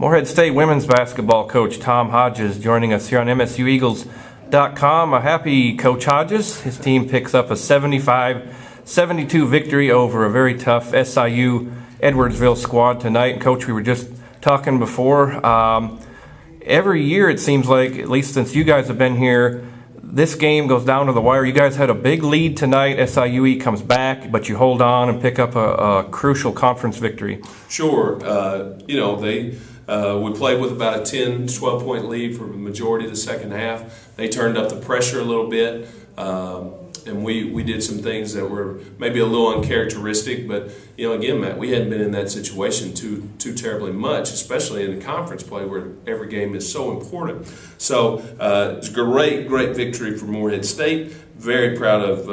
Morehead State women's basketball coach Tom Hodges joining us here on MSUEagles.com. A happy Coach Hodges. His team picks up a 75-72 victory over a very tough SIU Edwardsville squad tonight. And Coach, we were just talking before. Every year it seems like, at least since you guys have been here, this game goes down to the wire. You guys had a big lead tonight. SIUE comes back, but you hold on and pick up a crucial conference victory. Sure. We played with about a 10, 12-point lead for the majority of the second half. They turned up the pressure a little bit, and we did some things that were maybe a little uncharacteristic. But, again, Matt, we hadn't been in that situation too terribly much, especially in the conference play where every game is so important. So it's a great victory for Morehead State. Very proud of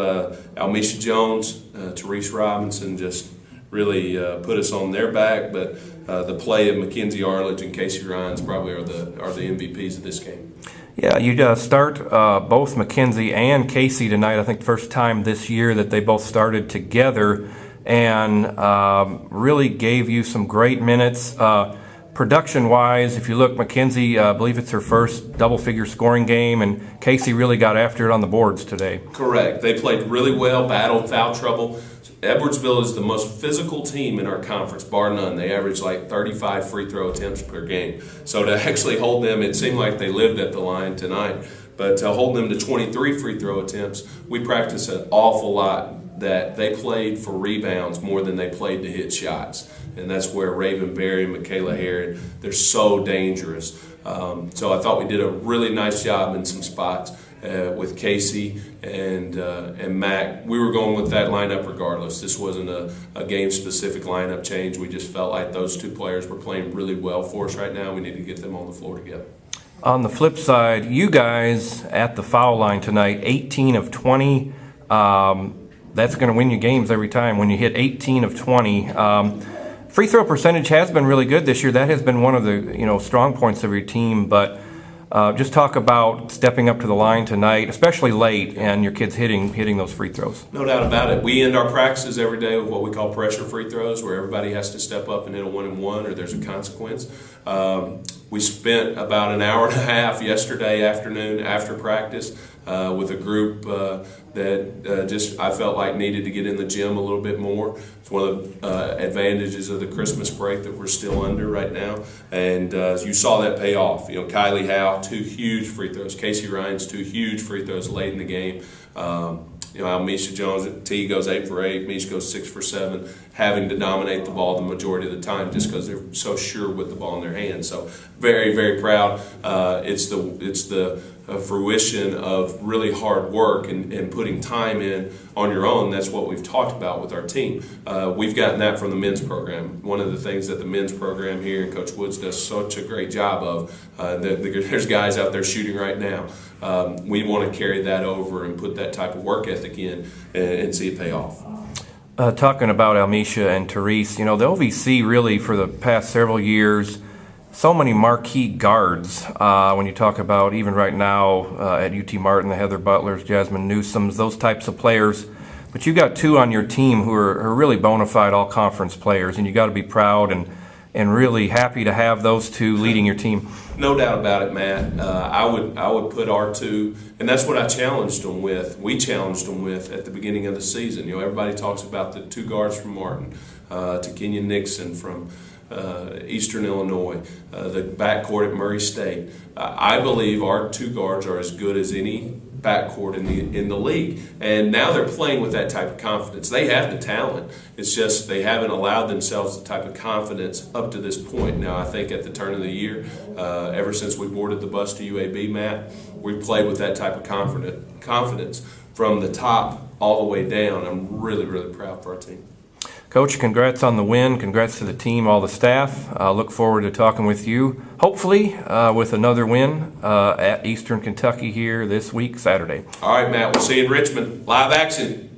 Almisha Jones, Therese Robinson, just really put us on their back, but the play of Mackenzie Arledge and Casey Rhines probably are the MVPs of this game. Yeah, you start both Mackenzie and Casey tonight. I think the first time this year that they both started together and really gave you some great minutes. Production-wise, if you look, Mackenzie, I believe it's her first double-figure scoring game, and Casey really got after it on the boards today. Correct. They played really well, battled foul trouble. Edwardsville is the most physical team in our conference, bar none. They average like 35 free throw attempts per game. So to actually hold them, it seemed like they lived at the line tonight. But to hold them to 23 free throw attempts, we practiced an awful lot that they played for rebounds more than they played to hit shots. And that's where Raven Berry and Michaela Harrod, they're so dangerous. So I thought we did a really nice job in some spots. With Casey and Mac. We were going with that lineup regardless. This wasn't a game-specific lineup change. We just felt like those two players were playing really well for us right now. We need to get them on the floor together. On the flip side, you guys at the foul line tonight, 18 of 20. That's going to win you games every time when you hit 18 of 20. Free throw percentage has been really good this year. That has been one of the strong points of your team, but just talk about stepping up to the line tonight, especially late, and your kids hitting those free throws. No doubt about it. We end our practices every day with what we call pressure free throws, where everybody has to step up and hit a 1-and-1 or there's a consequence. We spent about an hour and a half yesterday afternoon after practice with a group that I felt like needed to get in the gym a little bit more. It's one of the advantages of the Christmas break that we're still under right now. And you saw that pay off. Kylie Howe, 2 huge free throws. Casey Rhines, 2 huge free throws late in the game. Almisha Jones, T goes 8 for 8, Misha goes 6 for 7, having to dominate the ball the majority of the time just because they're so sure with the ball in their hands. So very, very proud. It's the fruition of really hard work and putting time in on your own. That's what we've talked about with our team. We've gotten that from the men's program. One of the things that the men's program here and Coach Woods does such a great job of, there's guys out there shooting right now. We want to carry that over and put that type of work ethic in and see it pay off. Talking about Almisha and Therese, the OVC really for the past several years, so many marquee guards. When you talk about even right now at UT Martin, the Heather Butlers, Jasmine Newsoms, those types of players. But you got 2 on your team who are really bona fide all-conference players, and you got to be proud and really happy to have those 2 leading your team. No doubt about it, Matt. I would put our 2, and that's what I challenged them with. We challenged them with at the beginning of the season. Everybody talks about the 2 guards from Martin, to Kenyon Nixon from Eastern Illinois, the backcourt at Murray State. I believe our 2 guards are as good as any backcourt in the league, and now they're playing with that type of confidence. They have the talent. It's just they haven't allowed themselves the type of confidence up to this point. Now I think at the turn of the year, ever since we boarded the bus to UAB, Matt, we played with that type of confidence from the top all the way down. I'm really, really proud for our team. Coach, congrats on the win. Congrats to the team, all the staff. Look forward to talking with you, hopefully with another win at Eastern Kentucky here this week, Saturday. All right, Matt. We'll see you in Richmond. Live action.